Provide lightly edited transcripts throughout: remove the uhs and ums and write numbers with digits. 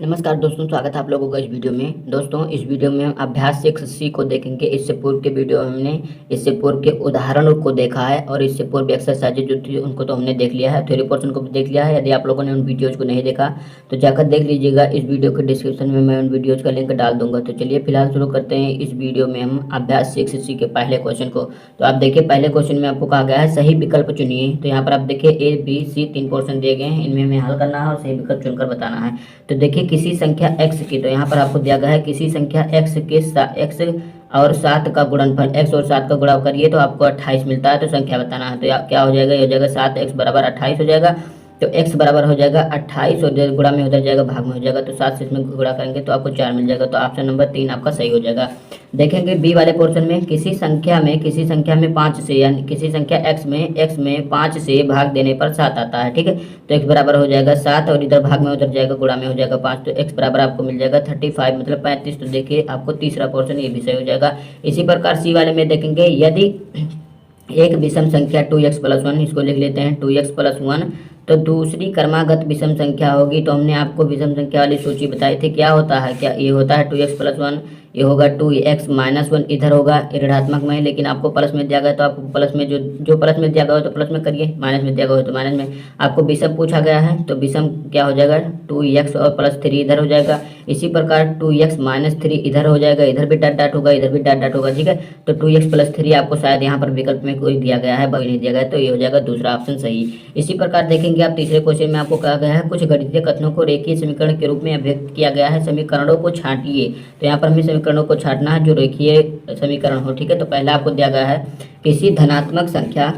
नमस्कार दोस्तों, स्वागत है आप लोगों का इस वीडियो में। दोस्तों, इस वीडियो में हम अभ्यास 6C को देखेंगे। इससे पूर्व के वीडियो हमने इससे पूर्व के उदाहरणों को देखा है और इससे पूर्व एक्सरसाइजेज जो थी उनको तो हमने देख लिया है, थ्योरी पोर्शन को भी देख लिया है। यदि आप लोगों ने उन वीडियोज़ को नहीं देखा तो जाकर देख लीजिएगा। इस वीडियो के डिस्क्रिप्शन में मैं उन वीडियोज़ का लिंक डाल दूंगा। तो चलिए फिलहाल शुरू करते हैं। इस वीडियो में हम अभ्यास 6C के पहले क्वेश्चन को। तो आप देखिए, पहले क्वेश्चन में आपको कहा गया है सही विकल्प चुनिए। तो यहाँ पर आप देखिए A, B, C 3 पोर्शन दिए गए हैं, इनमें हमें हल करना है और सही विकल्प चुनकर बताना है। तो देखिए, किसी संख्या x की, तो यहाँ पर आपको दिया गया है किसी संख्या x के x और 7 का गुणनफल, x और 7 का गुणा करिए तो आपको 28 मिलता है। तो संख्या बताना है। तो क्या हो जाएगा, ये हो जाएगा 7x बराबर 28 हो जाएगा। तो x बराबर हो जाएगा 28 और गुणा में उधर जाएगा, भाग में हो जाएगा। तो 7 से इसमें गुणा करेंगे तो आपको 4 मिल जाएगा। तो ऑप्शन नंबर 3 आपका सही हो जाएगा। देखेंगे बी वाले पोर्शन में, किसी संख्या में 5 से, यानी किसी संख्या x में 5 से भाग देने पर 7 आता है। ठीक है, तो x बराबर हो जाएगा 7 और इधर भाग में उधर जाएगा, गुणा में हो जाएगा 5। तो x बराबर आपको मिल जाएगा 35 मतलब 35। तो देखिए आपको तीसरा पोर्शन ये भी सही हो जाएगा। इसी प्रकार सी वाले में देखेंगे, यदि एक विषम संख्या 2x + 1, इसको लिख लेते हैं 2x + 1, तो दूसरी क्रमागत विषम संख्या होगी। तो हमने आपको विषम संख्या वाली सूची बताई थी, क्या होता है, क्या ये होता है 2x + 1, ये होगा 2x - 1, इधर होगा ऋणात्मक में, लेकिन आपको प्लस में दिया गया तो आपको प्लस में जो प्लस में दिया गया हो तो प्लस में करिए, माइनस में दिया गया हो तो माइनस में। आपको विषम पूछा गया है तो विषम क्या हो जाएगा, 2x और +3 इधर हो जाएगा। इसी प्रकार 2x - 3 इधर हो जाएगा, इधर भी डॉट डॉट होगा, इधर भी डॉट डॉट होगा। ठीक है, तो 2x + 3 आपको शायद यहाँ पर विकल्प में कोई दिया गया है, वही नहीं दिया गया, तो ये हो जाएगा दूसरा ऑप्शन सही। इसी प्रकार देखेंगे आप तीसरे क्वेश्चन में आपको कहा गया है कुछ गणितीय कथनों को रेखीय समीकरण के रूप में अभिव्यक्त किया गया है, समीकरणों को छांटिए। तो यहाँ पर हमें समीकरणों को छांटना है जो रेखीय समीकरण हो। ठीक है, तो पहला आपको दिया गया है किसी धनात्मक संख्या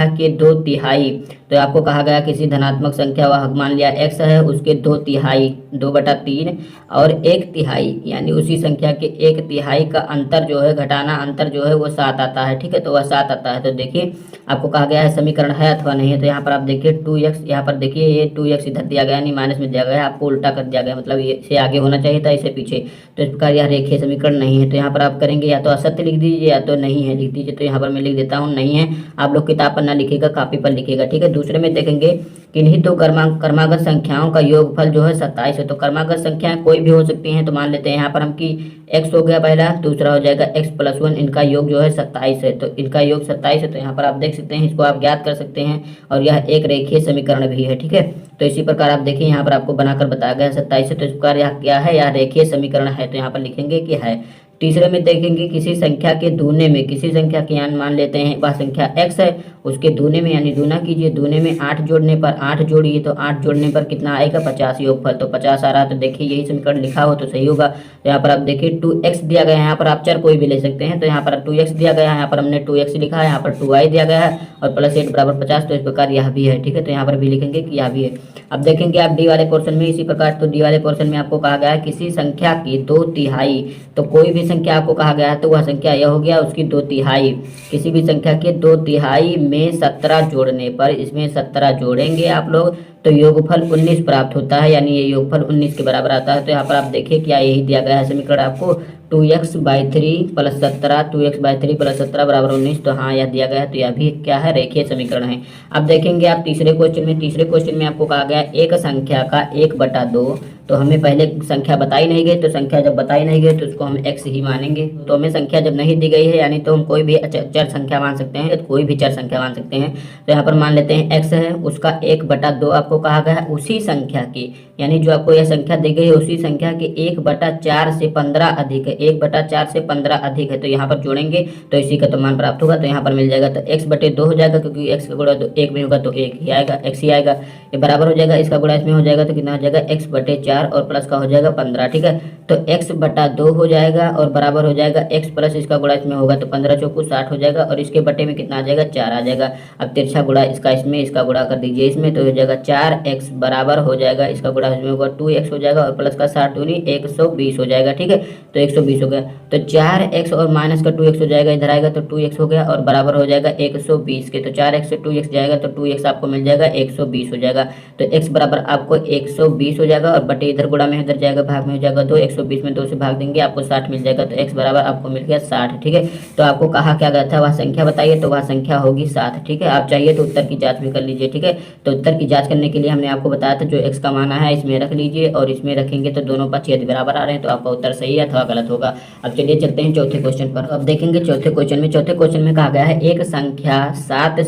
के 2/3, तो आपको कहा गया किसी धनात्मक संख्या, वह मान लिया x है, उसके 2/3 2/3 और 1/3, यानी उसी संख्या के 1/3 का अंतर जो है, घटाना अंतर जो है वो 7 आता है। ठीक है, तो वह 7 आता है। तो देखिए आपको कहा गया है समीकरण है अथवा नहीं है। तो यहाँ पर आप देखिए 2x, यहाँ पर देखिए ये 2x इधर दिया गया, यानी माइनस में दिया गया है, आपको उल्टा कर दिया गया, मतलब ये से आगे होना चाहिए था, इसे पीछे। तो इस प्रकार यह रेखीय समीकरण नहीं है। तो यहाँ पर आप करेंगे या तो असत्य लिख दीजिए या तो नहीं है लिख दीजिए। तो यहाँ पर मैं लिख देता हूँ नहीं है। आप लोग किताब पर ना लिखिएगा, कॉपी पर लिखिएगा। ठीक है, दूसरे में देखेंगे किन्हीं दो क्रमागत संख्याओं का योगफल जो है 27 है। तो क्रमागत संख्याएं कोई भी हो सकती हैं। तो मान लेते हैं यहाँ पर हम कि x हो गया पहला, दूसरा हो जाएगा x + 1, इनका योग जो है 27 है। तो इनका योग 27 है। तो यहाँ पर आप देख सकते हैं, इसको आप ज्ञात कर सकते हैं और यह एक रेखीय समीकरण भी है। ठीक है, तो इसी प्रकार आप देखिए यहाँ पर आपको बनाकर बताया गया 27 है। तो इस प्रकार यह क्या है, यह रेखीय समीकरण है। तो यहाँ पर लिखेंगे कि है। तीसरे में देखेंगे किसी संख्या के दूने में, किसी संख्या के यानी मान लेते हैं वह संख्या x है, उसके दूने में यानी दूना कीजिए, दूने में 8 जोड़ने पर 8 जोड़िए, तो 8 जोड़ने पर कितना आएगा 50 योगफल। तो 50 आ रहा है। तो देखिए यही समीकरण लिखा हो तो सही होगा। तो यहाँ पर आप देखिए 2x दिया गया है, यहाँ पर आप चर कोई भी ले सकते हैं। तो यहाँ पर 2x दिया गया है, यहाँ पर हमने 2x लिखा है, यहाँ पर 2y दिया गया है और +8 = 50। तो इस प्रकार यह भी है। ठीक है, तो यहाँ पर भी लिखेंगे कि यह भी है। अब देखेंगे आप डी वाले पोर्शन में, इसी प्रकार तो डी वाले पोर्शन में आपको कहा गया है किसी संख्या की 2/3, तो कोई भी संख्या आपको कहा गया है तो वह संख्या यह हो गया उसकी 2/3। किसी भी संख्या के 2/3 में 17 जोड़ने पर, इसमें 17 जोड़ेंगे आप लोग तो योगफल 19 प्राप्त होता है, यानी ये योगफल 19 के बराबर आता है। तो यहाँ पर आप देखिए क्या यही दिया गया है समीकरण आपको 2x/3 + 17, 2x/3 + 17 = 19। तो हाँ यह दिया गया है। तो यह भी क्या है, रेखीय समीकरण है। अब देखेंगे आप तीसरे क्वेश्चन में आपको कहा गया एक संख्या का 1/2, तो हमें पहले संख्या बताई नहीं गई, तो संख्या जब बताई नहीं गई तो उसको हम x ही मानेंगे। तो हमें संख्या जब नहीं दी गई है यानी तो हम कोई भी चर संख्या मान सकते हैं, कोई भी चर संख्या मान सकते हैं। तो यहाँ पर मान लेते हैं x है, उसका 1/2 आपको कहा गया है उसी संख्या की, यानी जो आपको यह संख्या दी गई है उसी संख्या के 1/4 से 15 अधिक है, 1/4 से 15 अधिक है। तो यहाँ पर जोड़ेंगे तो इसी का तो मान प्राप्त होगा। तो यहाँ पर मिल जाएगा तो x/2 हो जाएगा, क्योंकि x का गुणा तो 1 में होगा तो 1 ही आएगा, x ही आएगा। ये बराबर हो जाएगा, इसका गुणा इसमें हो जाएगा तो कितना हो जाएगा x/4 और प्लस का हो जाएगा 15। ठीक है, तो x/2 हो जाएगा और बराबर हो जाएगा x प्लस इसका गुणा इसमें होगा तो 15 चौकू 60 हो जाएगा और इसके बटे में कितना आ जाएगा 4 आ जाएगा। अब तिरछा गुणा इसका इसमें, इसका गुणा कर दीजिए इसमें, तो हो जाएगा 4x बराबर हो जाएगा, इसका गुणा इसमें होगा 2x हो जाएगा और प्लस का 60 दूनी 120 हो जाएगा। ठीक है, तो 120 हो गया। तो 4x और माइनस का 2x हो जाएगा, इधर आएगा तो 2x हो गया और बराबर हो जाएगा 120 के। तो 4x से 2x जाएगा तो 2x आपको मिल जाएगा 120 हो जाएगा। तो x बराबर आपको 120 हो जाएगा और बटे इधर गुणा में इधर जाएगा, भाग में हो जाएगा 2, 120 में 2 से भाग देंगे, आपको 60 मिल जाएगा। तो x बराबर आपको मिल गया 60। ठीक है, तो आपको कहा क्या गया था, वह संख्या बताइए, तो वह संख्या होगी 7। ठीक है, आप चाहिए तो उत्तर की जाँच भी कर लीजिए। ठीक है, तो उत्तर की जाँच करने के लिए हमने आपको बताया था जो x का मान है इसमें रख लीजिए, और इसमें रखेंगे तो दोनों पक्ष यदि बराबर आ रहे हैं तो आपका उत्तर सही है अथवा गलत होगा। अब चलिए चलते हैं चौथे क्वेश्चन पर। अब देखेंगे चौथे क्वेश्चन में कहा गया है एक संख्या 7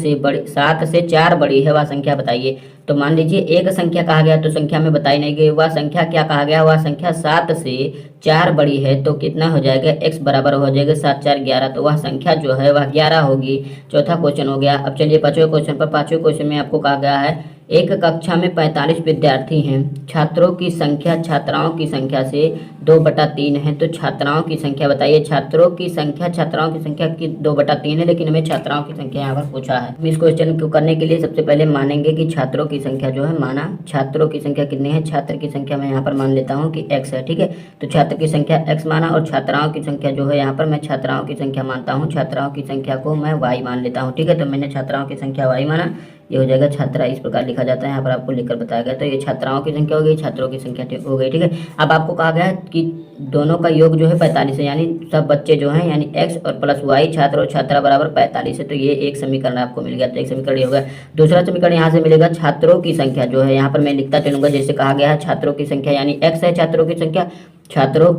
से 4 बड़ी है, वह संख्या बताइए। तो मान लीजिए एक संख्या कहा गया तो संख्या में बताई नहीं गई, वह संख्या क्या कहा गया, वह संख्या 7 से 4 बड़ी है, तो कितना हो जाएगा, x बराबर हो जाएगा 7 4 11, तो वह संख्या जो है वह 11 होगी। चौथा क्वेश्चन हो गया। अब चलिए पांचवें क्वेश्चन पर। पांचवें क्वेश्चन में आपको कहा गया है एक कक्षा में 45 विद्यार्थी हैं, छात्रों की संख्या छात्राओं की संख्या से 2/3 है, तो छात्राओं की संख्या बताइए। छात्रों की संख्या की 2/3 है, लेकिन हमें छात्राओं की संख्या यहाँ पर पूछा है। इस क्वेश्चन को करने के लिए सबसे पहले मानेंगे कि छात्रों की संख्या जो है, माना छात्रों की संख्या कितनी है, छात्र की संख्या मैं यहाँ पर मान लेता हूँ कि x है। ठीक है, तो छात्र की संख्या x माना, और छात्राओं की संख्या जो है यहाँ पर मैं छात्राओं की संख्या मानता हूँ, छात्राओं की संख्या को मैं y मान लेता हूँ। ठीक है, तो मैंने छात्राओं की संख्या y माना, ये हो जाएगा छात्रा, इस प्रकार लिखा जाता है, यहाँ पर आपको लिखकर बताया गया। तो ये छात्राओं की संख्या हो गई, छात्रों की संख्या हो गई। ठीक है, अब आपको कहा गया है कि दोनों का योग जो है 45 है, यानी सब बच्चे जो हैं यानी x और प्लस y, छात्र और छात्रा बराबर 45 है, तो ये एक समीकरण आपको मिल गया। तो एक समीकरण होगा। दूसरा समीकरण यहाँ से मिलेगा छात्रों की संख्या जो है, यहाँ पर मैं लिखता चलूंगा जैसे कहा गया है छात्रों की संख्या यानी x है, छात्रों की संख्या छात्राओं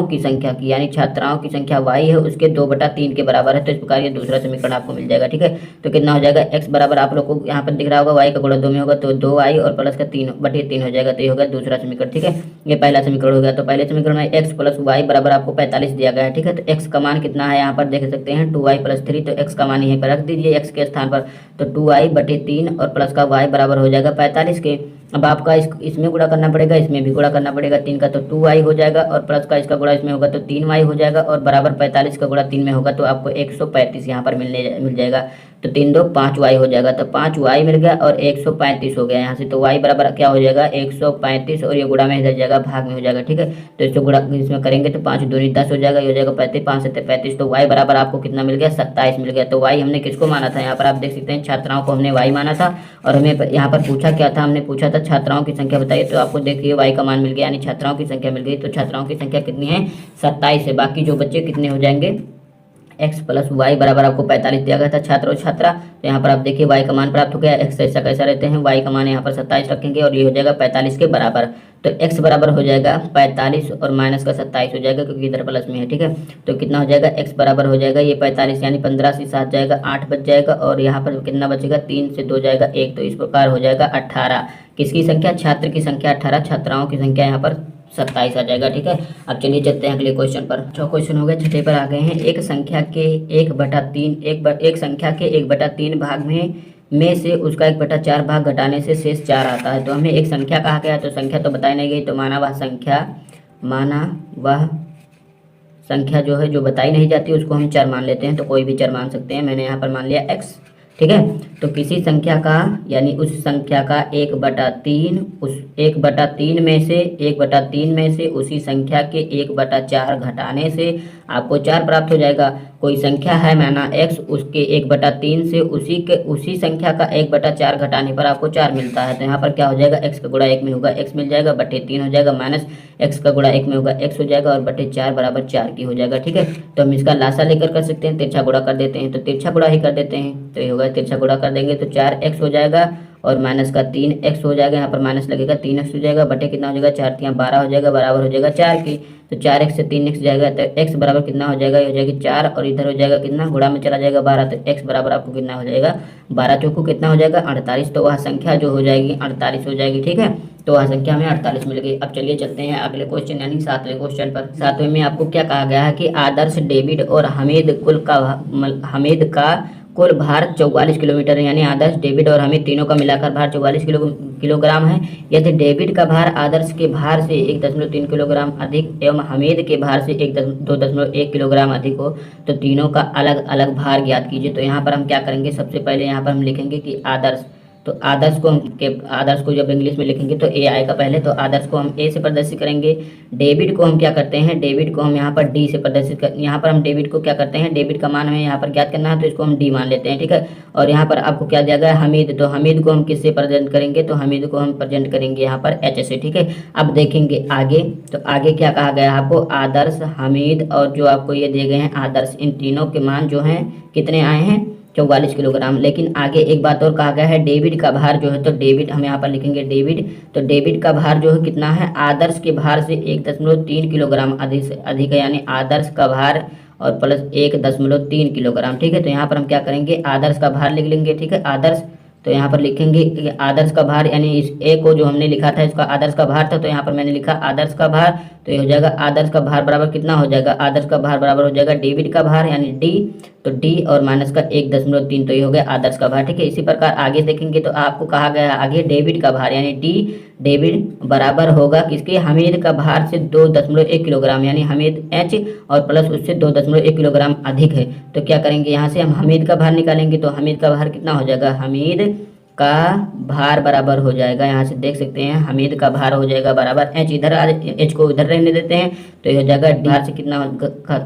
की संख्या की यानी छात्राओं की संख्या y है, उसके 2/3 के बराबर है। तो इस प्रकार ये दूसरा समीकरण आपको मिल जाएगा। ठीक है, तो कितना हो जाएगा, x बराबर आप लोग को यहाँ पर दिख रहा होगा y का गुणा 2 में होगा, तो 2y और प्लस का 3/3 हो जाएगा, तो ये होगा दूसरा समीकरण। ठीक है, ये पहला समीकरण हो गया। तो पहले समीकरण में x प्लस y बराबर आपको 45 दिया गया है। ठीक है, तो x का मान कितना है यहाँ पर देख सकते हैं 2y + 3, तो x का मान यहीं पर रख दीजिए x के स्थान पर, तो 2y/3 और प्लस का y बराबर हो जाएगा 45 के। अब आपका इसमें गुणा करना पड़ेगा, इसमें भी गुणा करना पड़ेगा, 3 का तो 2y हो जाएगा, और प्लस का इसका गुणा इसमें होगा तो 3y हो जाएगा, और बराबर 45 का गुणा 3 में होगा, तो आपको 135 यहाँ पर मिल जाएगा। तो 3 2 5y हो जाएगा, तो 5y मिल गया और 135 हो गया यहाँ से। तो y बराबर क्या हो जाएगा 135, और ये गुणा में इधर जाएगा, भाग में हो जाएगा। ठीक है, तो इसको गुणा इसमें करेंगे तो 5 दूनी 10 हो जाएगा, ये हो जाएगा 35, 5 7 35, तो y बराबर आपको कितना मिल गया 27 मिल गया। तो y हमने किसको माना था, यहाँ पर आप देख सकते हैं छात्राओं को हमने y माना था, और हमें यहाँ पर पूछा क्या था, हमने पूछा था छात्राओं की संख्या बताइए। तो आपको देखिए y का मान मिल गया, यानी छात्राओं की संख्या मिल गई। तो छात्राओं की संख्या कितनी है 27 है, बाकी जो बच्चे कितने हो जाएंगे x प्लस y बराबर आपको 45 दिया गया था छात्र और छात्रा। तो यहाँ पर आप देखिए y का मान प्राप्त हो गया। x ऐसा कैसा रहते हैं, y का मान यहाँ पर 27 रखेंगे और ये हो जाएगा 45 के बराबर। तो x बराबर हो जाएगा 45 और माइनस का 27 हो जाएगा, क्योंकि इधर प्लस में है। ठीक है, तो कितना हो जाएगा x बराबर हो जाएगा ये 45, यानी 15 से 7 जाएगा 8 बच जाएगा, और यहाँ पर कितना बचेगा 3 से 2 जाएगा 1, तो इस प्रकार हो जाएगा 18। किसकी संख्या, छात्र की संख्या 18, छात्राओं की संख्या यहाँ पर 27 आ जाएगा। ठीक है, अब चलिए चलते हैं अगले क्वेश्चन पर। 6 क्वेश्चन हो गए, छठे पर आ गए हैं। एक संख्या के 1/3 भाग में से उसका 1/4 भाग घटाने से शेष 4 आता है। तो हमें एक संख्या कहा गया, तो संख्या तो बताई नहीं गई, तो माना वह संख्या जो है जो बताई नहीं जाती उसको हम चर मान लेते हैं। तो कोई भी चर मान सकते हैं, मैंने यहाँ पर मान लिया x। ठीक है, तो किसी संख्या का यानी उस संख्या का 1/3 उस 1/3 में से उसी संख्या के 1/4 घटाने से आपको 4 प्राप्त हो जाएगा। कोई संख्या है माना x, उसके 1/3 से उसी संख्या का 1/4 घटाने पर आपको 4 मिलता है। तो यहाँ पर क्या हो जाएगा, x का गुणा 1 में होगा x मिल जाएगा, बटे 3 हो जाएगा, माइनस x का गुणा 1 में होगा x हो जाएगा, और बटे 4 बराबर 4 की हो जाएगा। ठीक है, तो हम इसका लासा लेकर कर सकते हैं, तिरछा गुणा कर देते हैं, तो तिरछा गुणा ही कर देते हैं। तो ये होगा तिरछा गुणा कर देंगे तो 4x हो जाएगा, और माइनस का 3x हो जाएगा, यहाँ पर माइनस लगेगा 3x हो जाएगा, बटे कितना हो जाएगा 4 3 12 हो जाएगा, बराबर हो जाएगा 4 की। तो 4x से 3x जाएगा, तो x बराबर कितना हो जाएगा, ये हो जाएगी 4, और इधर हो जाएगा कितना, गुणा में चला जाएगा 12, तो x बराबर आपको कितना हो जाएगा 12 चौको कितना हो जाएगा 48। तो वह संख्या जो हो जाएगी 48 हो जाएगी। ठीक है, तो वह संख्या हमें 48 मिल गई। अब चलिए चलते हैं अगले क्वेश्चन यानी 7वें क्वेश्चन पर। 7वें में आपको क्या कहा गया है कि आदर्श डेविड और हमीद का कुल भार 44 किलोमीटर है, यानी आदर्श डेविड और हमीद तीनों का मिलाकर भार 44 किलोग्राम है। यदि डेविड का भार आदर्श के भार से 1.3 किलोग्राम अधिक एवं हमीद के भार से 2.1 किलोग्राम अधिक हो, तो तीनों का अलग अलग भार ज्ञात कीजिए। तो यहाँ पर हम क्या करेंगे, सबसे पहले यहाँ पर हम लिखेंगे कि आदर्श तो आदर्श को आदर्श को जब इंग्लिश में लिखेंगे तो ए आएगा पहले, तो आदर्श को हम ए से प्रदर्शित करेंगे। डेबिट को हम क्या करते हैं, डेबिट को हम यहाँ पर डी से प्रदर्शित कर, यहाँ पर हम डेबिट को क्या करते हैं, डेबिट का मान हमें यहाँ पर ज्ञात करना है तो इसको हम डी मान लेते हैं, ठीक है। और यहाँ पर आपको क्या दिया गया है, हमीद, तो हमीद को हम किससे प्रेजेंट करेंगे, तो हमीद को हम प्रेजेंट करेंगे यहाँ पर एच से, ठीक है। अब देखेंगे आगे, तो आगे क्या कहा गया है आपको, आदर्श, हमीद और जो आपको ये दिए गए हैं आदर्श, इन तीनों के मान जो हैं कितने आए हैं, 44 किलोग्राम। लेकिन आगे एक बात और कहा गया है, डेबिट का भार जो है, तो डेबिट हम यहाँ पर लिखेंगे डेबिट, तो डेबिट का भार जो है कितना है, आदर्श के भार से 1.3 किलोग्राम अधिक से अधिक है, यानी आदर्श का भार और प्लस 1.3 किलोग्राम, ठीक है। तो यहाँ पर हम क्या करेंगे, आदर्श का भार लिख लेंगे, ठीक है, आदर्श, तो यहाँ पर लिखेंगे कि आदर्श का भार, यानी इस ए को जो हमने लिखा था इसका आदर्श का भार था, तो यहाँ पर मैंने लिखा आदर्श का भार, तो ये हो जाएगा आदर्श का भार बराबर कितना हो जाएगा, आदर्श का भार बराबर हो जाएगा डेबिट का भार यानी डी, तो डी और माइनस का 1.3, तो ये हो गया आदर्श का भार, ठीक है। इसी प्रकार आगे देखेंगे तो आपको कहा गया आगे डेबिट का भार यानी डी डेबिट बराबर होगा किसके, हमीद का भार से 2.1 किलोग्राम, यानी हमीद एच और प्लस उससे 2.1 किलोग्राम अधिक है। तो क्या करेंगे, यहाँ से हम हमीद का भार निकालेंगे, तो हमीद का भार कितना हो जाएगा, हमीद का भार बराबर हो जाएगा, यहाँ से देख सकते हैं हमीद का भार हो जाएगा बराबर एच, इधर एच को इधर रहने देते हैं, तो ये हो जाएगा भार से कितना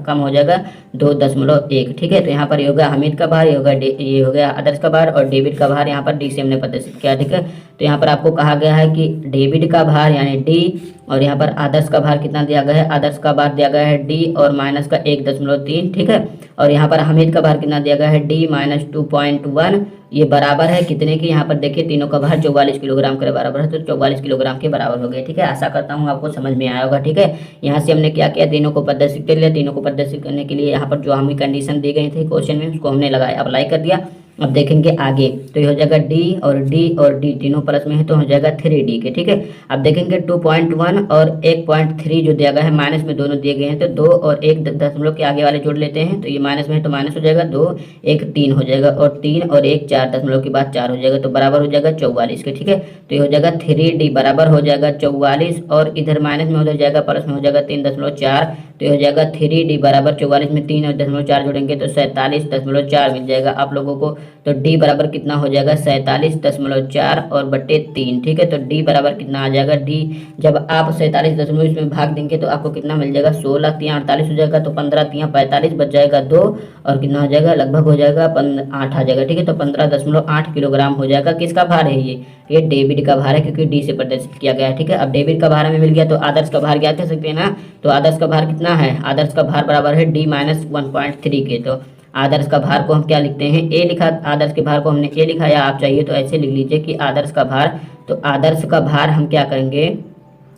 कम हो जाएगा 2.1, ठीक है। तो यहाँ पर ये होगा हमीद का भार, ये होगा ये हो गया आदर्श का भार, और डेबिट का भार यहाँ पर डी से हमने प्रदर्शित किया, ठीक है। तो यहाँ पर आपको कहा गया है कि डेबिट का भार यानी डी, और यहाँ पर आदर्श का भार कितना दिया गया है, आदर्श का भार दिया गया है डी और माइनस का 1.3, ठीक है। और यहाँ पर हमीद का भार कितना दिया गया है, डी माइनस 2.1, ये बराबर है कितने की, यहाँ पर देखिए तीनों का भार 44 किलोग्राम के बराबर है, तो 44 किलोग्राम के बराबर हो गए, ठीक है। आशा करता हूँ आपको समझ में आया होगा, ठीक है। यहाँ से हमने क्या किया, तीनों को प्रदर्शित कर लिया, तीनों को प्रदर्शित करने के लिए यहाँ पर जो हमें कंडीशन दी गई थी क्वेश्चन में उसको हमने लगाया, अप्लाई कर दिया। अब देखेंगे आगे, तो ये हो जाएगा डी और डी और डी तीनों प्लस में है, तो हो जाएगा 3D के, ठीक है। अब देखेंगे 2.1 और 1.3 जो दिया गया है माइनस में दोनों दिए गए हैं, तो 2 और 1 दशमलव के आगे वाले जोड़ लेते हैं, तो ये माइनस में है तो माइनस हो जाएगा, 2 1 3 हो जाएगा, और 3 और 1 4 दशमलव के बाद 4 हो जाएगा, तो बराबर हो जाएगा 44 के, ठीक है। तो ये हो जाएगा 3D बराबर हो जाएगा 44, और इधर माइनस में हो जाएगा प्लस में हो जाएगा 3.4, तो ये हो जाएगा 3D बराबर 44 में 3 और 0.4 जोड़ेंगे तो 47.4 मिल जाएगा आप लोगों को। तो D बराबर कितना हो जाएगा, 47.4 और बट्टे 3, ठीक है। तो D बराबर कितना आ जाएगा, D जब आप 47 इसमें भाग देंगे तो आपको कितना मिल जाएगा, 16 3 48 हो जाएगा, तो 15 3 45 बच जाएगा 2, और कितना हो जाएगा, लगभग हो जाएगा 8 आ जाएगा, ठीक है। तो 15.8 किलोग्राम हो जाएगा, किसका भार है ये डेबिट का भार है, क्योंकि डी से प्रदर्शित किया गया है, ठीक है। अब डेबिट का भार हमें मिल गया, तो आदर्श का भार ज्ञात कर सकते हैं ना, तो आदर्श का भार कितना है, आदर्श का भार बराबर है डी माइनस 1.3 के। तो आदर्श का भार को हम क्या लिखते हैं, ए लिखा, आदर्श के भार को हमने ए लिखा, या आप चाहिए तो ऐसे लिख लीजिए कि आदर्श का भार, तो आदर्श का भार हम क्या करेंगे,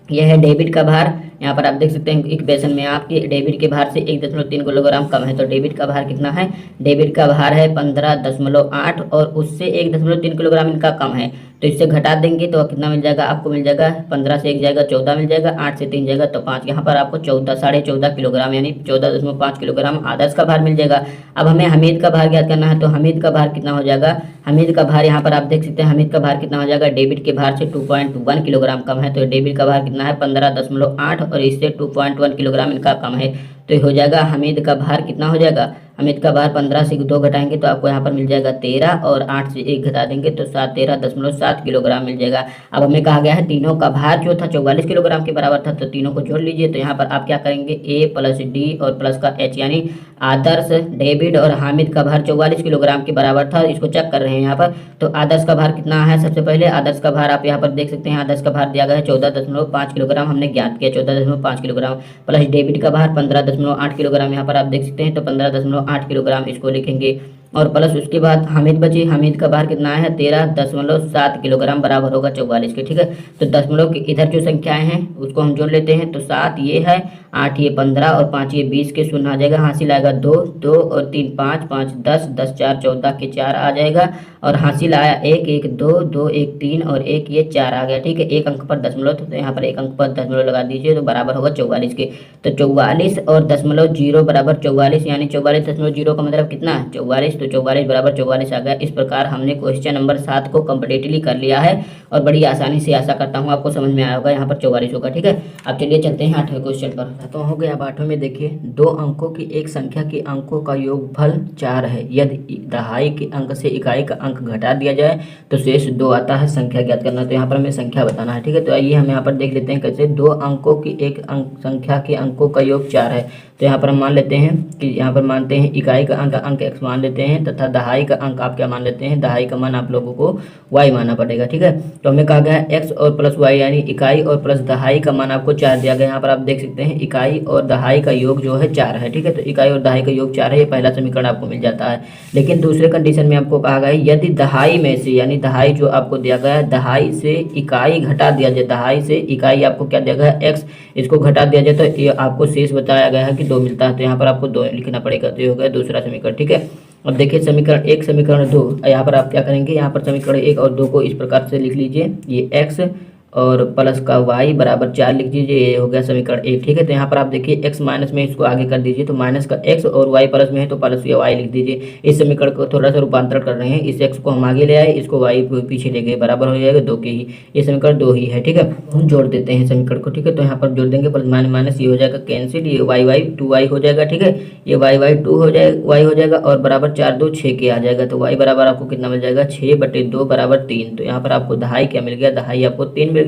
यह है डेबिट का भार। यहाँ पर आप देख सकते हैं इक्वेशन में आपकी डेबिट के भार से 1.3 किलोग्राम कम है, तो डेबिट का भार कितना है, डेबिट का भार है 15.8 और उससे 1.3 किलोग्राम इनका कम है, तो इससे घटा देंगे तो कितना मिल जाएगा, आपको मिल जाएगा 15 से 1 जाएगा 14 मिल जाएगा, 8 से 3 जाएगा तो 5, यहाँ पर आपको 14.5 किलोग्राम यानी 14.5 किलोग्राम आदर्श का भार मिल जाएगा। अब हमें हमीद का भार ज्ञात करना है, तो हमीद का भार कितना हो जाएगा, हमीद का भार यहाँ पर आप देख सकते हैं हमीद का भार कितना हो जाएगा, डेबिट के भार से 2.1 किलोग्राम कम है, तो डेबिट का भार कितना है 15.8 और इससे 2.1 किलोग्राम इनका कम है, तो हो जाएगा हमीद का भार कितना हो जाएगा, हमीद का भार 15 से 2 घटाएंगे तो आपको यहाँ पर मिल जाएगा 13, और 8 से 1 घटा देंगे तो 13.7 किलोग्राम मिल जाएगा। अब हमें कहा गया है तीनों का भार जो था 44 किलोग्राम के बराबर था, तो तीनों को जोड़ लीजिए, तो यहाँ पर आप क्या करेंगे, ए प्लस डी और प्लस का एच, यानी आदर्श, डेबिट और हामिद का भार 44 किलोग्राम के बराबर था, इसको चेक कर रहे हैं यहाँ पर। तो आदर्श का भार कितना है, सबसे पहले आदर्श का भार आप यहाँ पर देख सकते हैं, आदर्श का भार दिया गया है 14.5 किलोग्राम, हमने ज्ञात किया 14.5 किलोग्राम, प्लस डेबिट का भार 15.8 किलोग्राम, यहाँ पर आप देख सकते हैं, तो 15.8 किलोग्राम इसको लिखेंगे, और प्लस उसके बाद हामिद बचे, हामिद का भार कितना है 13.7 किलोग्राम बराबर होगा 44 के, ठीक है। तो दशमलव की इधर जो संख्याएं हैं उसको हम जोड़ लेते हैं, तो 7 ये है, 8 ये 15 और 5 ये 20 के शून्य आ जाएगा, हासिल आएगा 2 2 और 3 5 5 10 10 4 14 के 4 आ जाएगा, और हासिल आया 1 1 2 2 1 3 और 1 ये 4 आ गया, ठीक है। एक अंक पर दशमलव, तो यहाँ पर एक अंक पर दशमलव लगा दीजिए तो बराबर होगा 44 के। तो 44 और दशमलव 0 बराबर 44, यानी 44.0 का मतलब कितना है 44, तो 44 बराबर 44 आ गया। इस प्रकार हमने क्वेश्चन नंबर 7 को कम्प्लीटली कर लिया है, और बड़ी आसानी से, आशा करता हूँ आपको समझ में आया होगा, यहाँ पर 44 होगा, ठीक है। अब चलिए चलते हैं 8वें क्वेश्चन पर। तो हो गया अब 8वें में, देखिए 2 अंकों की एक संख्या के अंकों का योगफल 4 है, यदि दहाई के अंक से इकाई का अंक अंक घटा दिया जाए तो शेष 2 आता है। संख्या ज्ञात करना, तो यहाँ पर हमें संख्या बताना है। ठीक है, तो आइए हम यहाँ पर देख लेते हैं कैसे। 2 अंकों की एक अंक संख्या के अंकों का योग 4 है। तो यहाँ पर हम मान लेते हैं कि यहाँ पर मानते हैं इकाई का अंक x मान लेते हैं तथा दहाई का अंक आप क्या मान लेते हैं, दहाई का मान आप लोगों को y मानना पड़ेगा। ठीक है, तो हमें कहा गया है x और प्लस y यानी इकाई और प्लस दहाई का मान आपको 4 दिया गया। यहाँ पर आप देख सकते हैं इकाई और दहाई का योग जो है 4 है। ठीक है, तो इकाई और दहाई का योग 4 है, ये पहला समीकरण आपको मिल जाता है। लेकिन दूसरे कंडीशन में आपको कहा गया है यदि दहाई में से यानी दहाई जो आपको दिया गया है दहाई से इकाई घटा दिया जाए, दहाई से इकाई आपको क्या दिया गया है x, इसको घटा दिया जाए तो ये आपको शेष बताया गया है कि 2 मिलता है। तो यहाँ पर आपको 2 लिखना पड़ेगा, तो ये हो गया दूसरा समीकरण। ठीक है, अब देखिए समीकरण 1 समीकरण 2, यहाँ पर आप क्या करेंगे, यहाँ पर समीकरण 1 और 2 को इस प्रकार से लिख लीजिए, ये x और प्लस का y बराबर 4 लिख दीजिए, ये हो गया समीकरण 1। ठीक है, तो यहाँ पर आप देखिए x माइनस में इसको आगे कर दीजिए, तो माइनस का x और y प्लस में है तो प्लस या y लिख दीजिए। इस समीकरण को थोड़ा सा रूपांतर कर रहे हैं, इस x को हम आगे ले आए, इसको y को पीछे ले गए, बराबर हो जाएगा 2 के ही। ये समीकरण 2 ही है। ठीक है, हम जोड़ देते हैं समीकरण को। ठीक है, तो यहाँ पर जोड़ देंगे, प्लस माइनस ये हो जाएगा कैंसिल, ये y 2y हो जाएगा। ठीक है, ये y 2 हो जाएगा, y हो जाएगा और बराबर 4 2 6 के आ जाएगा। तो y बराबर आपको कितना मिल जाएगा, 6/2 बराबर 3। तो यहाँ पर आपको दहाई क्या मिल गया, दहाई आपको 3 मिल गया।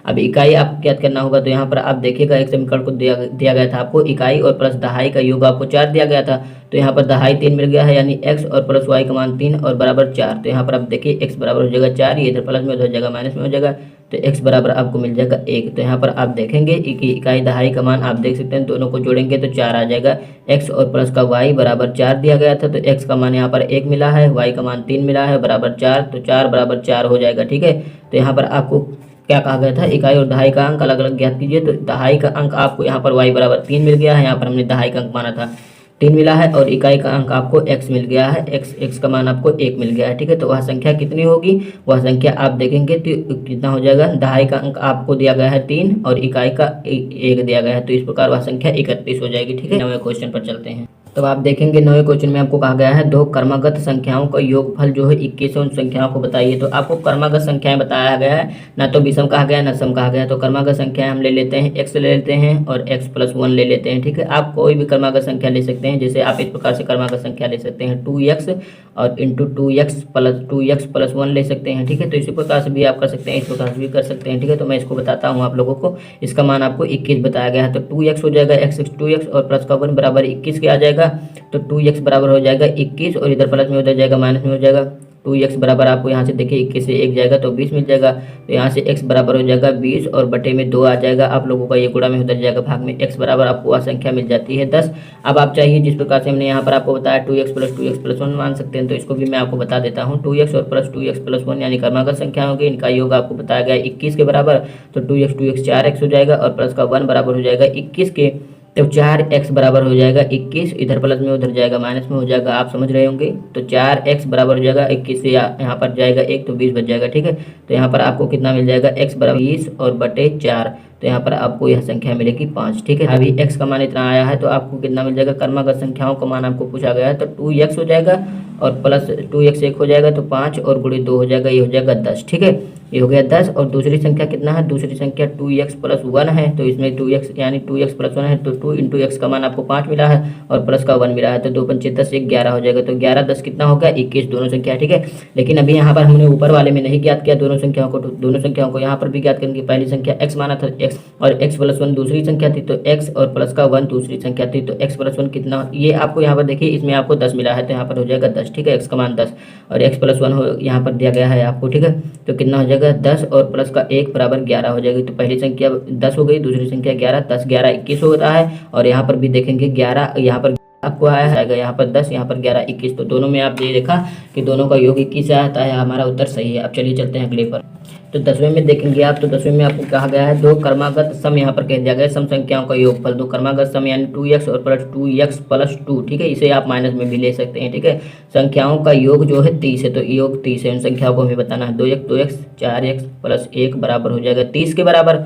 अब इकाई आप क्या करना होगा, तो यहाँ पर आप देखिएगा एक समीकरण को दिया गया था आपको इकाई और प्लस दहाई का योग आपको 4 दिया गया था। तो यहाँ पर दहाई 3 मिल गया है, यानी x और प्लस y का मान 3 और बराबर 4। तो यहाँ पर आप देखिए x बराबर हो जाएगा 4, ये इधर प्लस में उधर जाएगा माइनस में हो जाएगा, तो x बराबर आपको मिल जाएगा 1। तो यहाँ पर आप देखेंगे कि इकाई दहाई का मान आप देख सकते हैं, दोनों को जोड़ेंगे तो 4 आ जाएगा। x और प्लस का y बराबर 4 दिया गया था, तो x का मान यहाँ पर 1 मिला है, y का मान 3 मिला है, बराबर 4, तो 4 बराबर 4 हो जाएगा। ठीक है, तो यहाँ पर आपको क्या कहा गया था, इकाई और दहाई का अंक अलग अलग ज्ञात कीजिए। तो दहाई का अंक आपको यहाँ पर y बराबर 3 मिल गया है, यहाँ पर हमने दहाई का अंक माना था 3 मिला है, और इकाई का अंक आपको x मिल गया है, x का मान आपको 1 मिल गया है। ठीक है, तो वह संख्या कितनी होगी, वह संख्या आप देखेंगे तो कितना हो जाएगा, दहाई का अंक आपको दिया गया है 3 और इकाई का 1 दिया गया है, तो इस प्रकार वह संख्या 31 हो जाएगी। ठीक है, नवे क्वेश्चन पर चलते हैं। तो आप देखेंगे 9वें क्वेश्चन में आपको कहा गया है 2 क्रमागत संख्याओं का योगफल जो है 21 है, उन संख्याओं को बताइए। तो आपको क्रमागत संख्याएं बताया गया है, ना तो विषम कहा गया है ना सम कहा गया है। तो क्रमागत संख्याएं हम ले लेते हैं, x ले लेते हैं और x+1 ले लेते हैं। ठीक है, आप कोई भी क्रमागत संख्या ले सकते हैं, जैसे आप इस प्रकार से क्रमागत संख्या ले सकते हैं 2x और इंटू 2x+1 ले सकते हैं। ठीक है, तो इसी प्रकार से भी आप कर सकते हैं, इस प्रकार से भी कर सकते हैं। ठीक है, तो मैं इसको बताता हूँ आप लोगों को। इसका मान आपको 21 बताया गया है, तो 2x हो जाएगा, x 2x और प्लस का 1 बराबर 21 के आ जाएगा। तो 2x बराबर हो जाएगा 21 और इधर प्लस में उधर जाएगा माइनस में हो जाएगा। 2x बराबर आपको यहाँ से देखिए 21 से 1 जाएगा तो 20 मिल जाएगा। तो यहाँ से x बराबर हो जाएगा 20 और बटे में 2 आ जाएगा आप लोगों का, ये गुणा में उधर जाएगा भाग में, x बराबर आपको वह संख्या मिल जाती है 10। अब आप चाहिए जिस प्रकार से हमने यहाँ पर आपको बताया 2x+2x+1 मान सकते हैं, तो इसको भी मैं आपको बता देता हूँ। 2x और प्लस 2x+1 यानी क्रमागत संख्या होगी, इनका योग आपको बताया गया 21 के बराबर। तो 2x 4x हो जाएगा और प्लस का 1 बराबर हो जाएगा 21 के, तो 4x बराबर हो जाएगा 21, इधर प्लस में उधर जाएगा माइनस में हो जाएगा, आप समझ रहे होंगे। तो 4x बराबर हो जाएगा 21 से यहाँ पर जाएगा 1 तो 20 बच जाएगा। ठीक है, तो यहाँ पर आपको कितना मिल जाएगा, x बराबर 20 और बटे 4, तो यहाँ पर आपको यह संख्या मिलेगी 5। ठीक है, अभी x का मान इतना आया है तो आपको कितना मिल जाएगा, क्रमागत संख्याओं का मान आपको पूछा गया है, तो 2x हो जाएगा और प्लस 2x 1 हो जाएगा तो 5 और गुणे 2 हो जाएगा, ये हो जाएगा 10। ठीक है, ये हो गया 10। और दूसरी संख्या कितना है, दूसरी संख्या 2x+1 है, तो इसमें 2x यानी 2x+1 है, तो 2 इंटू x का मान आपको 5 मिला है और प्लस का 1 मिला है, तो 2 पंचे 10 1 11 हो जाएगा। तो 11 10 कितना होगा, 21 दोनों संख्या। ठीक है, लेकिन अभी यहाँ पर हमने ऊपर वाले में नहीं ज्ञात किया दोनों संख्याओं को, दोनों संख्याओं को यहाँ पर भी ज्ञात करेंगे। पहली संख्या x माना था x और x+1 दूसरी संख्या थी, तो x और प्लस का 1 दूसरी संख्या थी, तो x+1 कितना, ये आपको यहाँ पर देखिए इसमें आपको 10 मिला है, तो यहाँ पर हो जाएगा 10। ठीक है, x का मान 10 और x+1 हो यहाँ पर दिया गया है आपको। ठीक है, तो कितना हो जाएगा 10 और प्लस का 1 बराबर 11 हो जाएगी। तो पहली संख्या 10 हो गई, दूसरी संख्या 11, 10 11 21 होता है, और यहाँ पर भी देखेंगे 11 यहाँ पर आपको आया है, यहाँ पर 10 यहाँ पर 11 21, तो दोनों में आप ये देखा कि दोनों का योग 21 आता है, हमारा उत्तर सही है। अब चलिए चलते हैं अगले पर। तो 10वें में देखेंगे आप, तो 10वें में आपको कहा गया है 2 क्रमागत सम यहाँ पर कह दिया गया है, सम संख्याओं का योगफल। 2 क्रमागत सम यानी 2x और प्लस 2x+2। ठीक है, इसे आप माइनस में भी ले सकते हैं। ठीक है, संख्याओं का योग जो है 30 है, तो योग 30 है, उन संख्याओं को हमें बताना है। 2x 4x प्लस 1 बराबर हो जाएगा 30 के बराबर,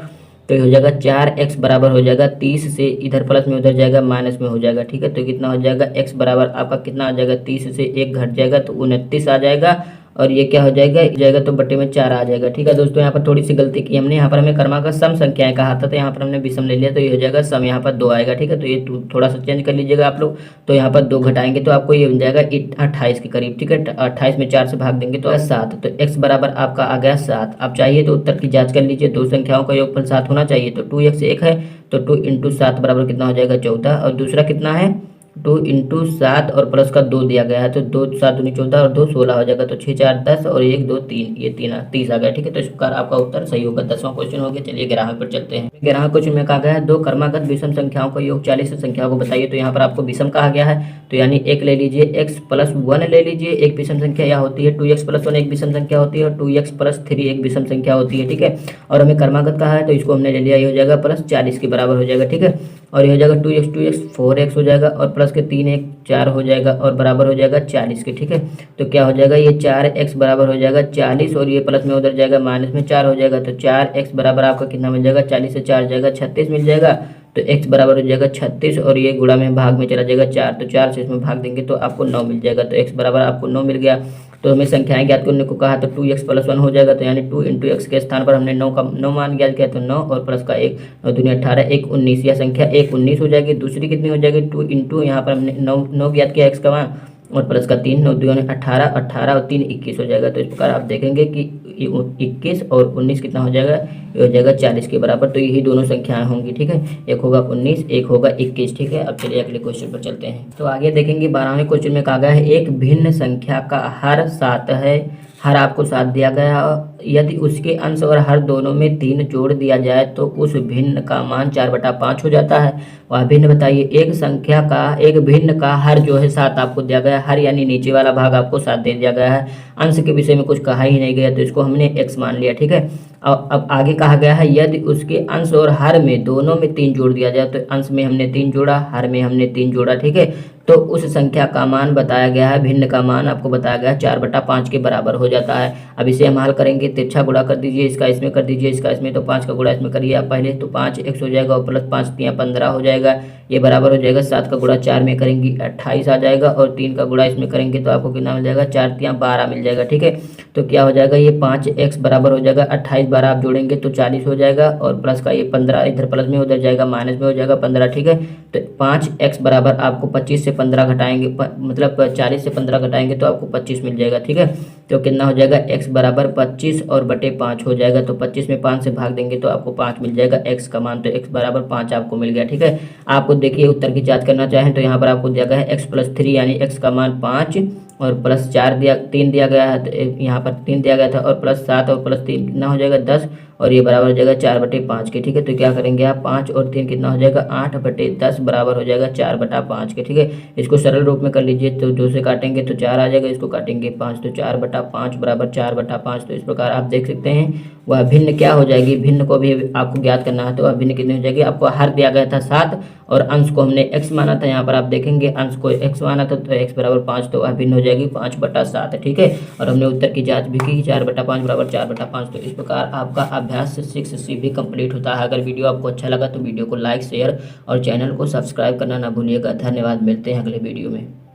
तो ये हो जाएगा 4x बराबर हो जाएगा 30 से इधर प्लस में उधर जाएगा माइनस में हो जाएगा। ठीक है, तो कितना हो जाएगा, x बराबर आपका कितना आ जाएगा, 30 से 1 घट जाएगा तो 29 आ जाएगा, और ये क्या हो जाएगा तो बटे में 4 आ जाएगा। ठीक है दोस्तों, यहाँ पर थोड़ी सी गलती की हमने, यहाँ पर हमें क्रमांक सम संख्याएं कहा था, तो यहाँ पर हमने विषम ले लिया, तो ये हो जाएगा सम, यहाँ पर 2 आएगा। ठीक है, तो ये थोड़ा सा चेंज कर लीजिएगा आप लोग। तो यहाँ पर 2 घटाएंगे तो आपको ये बन जाएगा 28 के करीब। ठीक है, 28 में 4 से भाग देंगे तो 7, तो x बराबर आपका आ गया 7। आप चाहिए तो उत्तर की जाँच कर लीजिए, दो संख्याओं का योगफल 7 होना चाहिए। तो 2x 1 है, तो 2 इंटू 7 बराबर कितना हो जाएगा 14, और दूसरा कितना है 2 इंटू 7 और प्लस का 2 दिया गया है, तो 2 7 दूनी 14 और 2 16 हो जाएगा, तो 6 4 10 और 1 2 3, ये 30 आ गया। ठीक है, तो इस प्रकार आपका उत्तर सही होगा। 10वां क्वेश्चन हो गया। चलिए 11वें पर चलते हैं। 11वें क्वेश्चन में कहा गया है दो क्रमागत विषम संख्याओं का योग 40 संख्याओं को बताइए। तो यहाँ पर आपको विषम कहा गया है, तो यानी एक ले लीजिए, x प्लस 1 ले लीजिए, एक विषम संख्या यह होती है। 2x प्लस 1 एक विषम संख्या होती है, और 2x प्लस 3 एक विषम संख्या होती है। ठीक है, और हमें क्रमागत कहा है, तो इसको हमने ले लिया, ये हो जाएगा प्लस 40 के बराबर हो जाएगा। ठीक है, और ये हो जाएगा 2x 4x हो जाएगा, और प्लस के 3 1 4 हो जाएगा, और बराबर हो जाएगा 40 के। ठीक है, तो क्या हो जाएगा, ये 4x बराबर हो जाएगा 40, और ये प्लस में उधर जाएगा माइनस में 4 हो जाएगा, तो 4x बराबर आपका कितना मिल जाएगा, 40 से 4 जाएगा 36 मिल जाएगा। तो x बराबर हो जाएगा 36, और ये गुणा में भाग में चला जाएगा 4, तो 4 से इसमें भाग देंगे तो आपको 9 मिल जाएगा। तो x बराबर आपको 9 मिल गया। तो हमें संख्याएं ज्ञात करने को कहा, तो 2x प्लस 1 हो जाएगा, तो यानी 2 इंटू एक्स के स्थान पर हमने 9 मान ज्ञात किया, तो 9 और प्लस का 1 9 दूनी 18 1 19, यह संख्या 1 19 हो जाएगी। दूसरी कितनी हो जाएगी 2 इंटू, यहाँ पर हमने 9 ज्ञात किया x का मान, और प्लस का 3 9 दूनी 18 18 और 3 21 हो जाएगा। तो इस प्रकार आप देखेंगे कि 21 और 19 कितना हो जाएगा, ये हो जाएगा 40 के बराबर। तो यही दोनों संख्याएं होंगी। ठीक है, एक होगा 19, एक होगा 21। ठीक है, अब चलिए अगले क्वेश्चन पर चलते हैं। तो आगे देखेंगे 12वें क्वेश्चन में कहा गया है एक भिन्न संख्या का हर 7 है, हर आपको 7 दिया गया है, यदि उसके अंश और हर दोनों में 3 जोड़ दिया जाए तो उस भिन्न का मान 4/5 हो जाता है। वह भिन्न बताइए। एक भिन्न का हर जो है 7 आपको दिया गया है, हर यानी नीचे वाला भाग आपको 7 दे दिया गया है। अंश के विषय में कुछ कहा ही नहीं गया, तो इसको हमने x मान लिया। ठीक है, अब आगे कहा गया है यदि उसके अंश और हर में दोनों में 3 जोड़ दिया जाए, तो अंश में हमने 3 जोड़ा, हर में हमने 3 जोड़ा। ठीक है, तो उस संख्या का मान बताया गया है, भिन्न का मान आपको बताया गया है 4/5 के बराबर हो जाता है। अब इसे हम हल करेंगे, तिरछा गुणा कर दीजिए, इसका इसमें कर दीजिए, इसका इसमें, तो 5 का गुणा इसमें करिए आप पहले, तो 5 x हो जाएगा, और प्लस 5 3 15 हो जाएगा, ये बराबर हो जाएगा 7 का गुणा 4 में करेंगे 28 आ जाएगा, और 3 का गुणा इसमें करेंगे तो आपको कितना मिल जाएगा 4 3 12 मिल जाएगा। ठीक है, तो क्या हो जाएगा, ये 5x बराबर हो जाएगा 28 12 आप जोड़ेंगे तो 40 हो जाएगा, और प्लस का ये 15 इधर प्लस में उधर जाएगा माइनस में हो जाएगा 15। ठीक है, तो 5x बराबर आपको 25 से 15 घटाएंगे, मतलब 40 से 15 घटाएंगे तो आपको 25 मिल जाएगा। ठीक है, तो कितना हो जाएगा x बराबर 25 और बटे 5 हो जाएगा, तो 25 में 5 से भाग देंगे तो आपको 5 मिल जाएगा x का मान, तो x बराबर 5 आपको मिल गया। ठीक है, आपको देखिए उत्तर की जांच करना चाहें तो यहाँ पर आपको दिया गया है x प्लस 3 यानी x का मान 5 और प्लस 3 दिया गया है, तो यहाँ पर 3 दिया गया था, और प्लस 7 और प्लस 3 कितना हो जाएगा 10, और ये बराबर हो जाएगा 4/5 के। ठीक है, तो क्या करेंगे आप 5 और 3 कितना हो जाएगा 8/10 बराबर हो जाएगा 4/5 के। ठीक है, इसको सरल रूप में कर लीजिए, तो 2 से काटेंगे तो 4 आ जाएगा, इसको काटेंगे 5 तो 4/5 बराबर 4/5। तो इस प्रकार आप देख सकते हैं वह भिन्न क्या हो जाएगी, भिन्न को भी आपको ज्ञात करना है, तो वह भिन्न कितनी हो जाएगी, आपको हर दिया गया था 7 और अंश को हमने x माना था, यहाँ पर आप देखेंगे अंश को x माना था, तो x बराबर 5, तो वह भिन्न हो जाएगी 5/7। ठीक है, और हमने उत्तर की जांच भी की 4/5 बराबर 4/5। तो इस प्रकार आपका अभ्यास 6C भी कंप्लीट होता है। अगर वीडियो आपको अच्छा लगा तो वीडियो को लाइक शेयर और चैनल को सब्सक्राइब करना ना भूलिएगा। धन्यवाद, मिलते हैं अगले वीडियो में।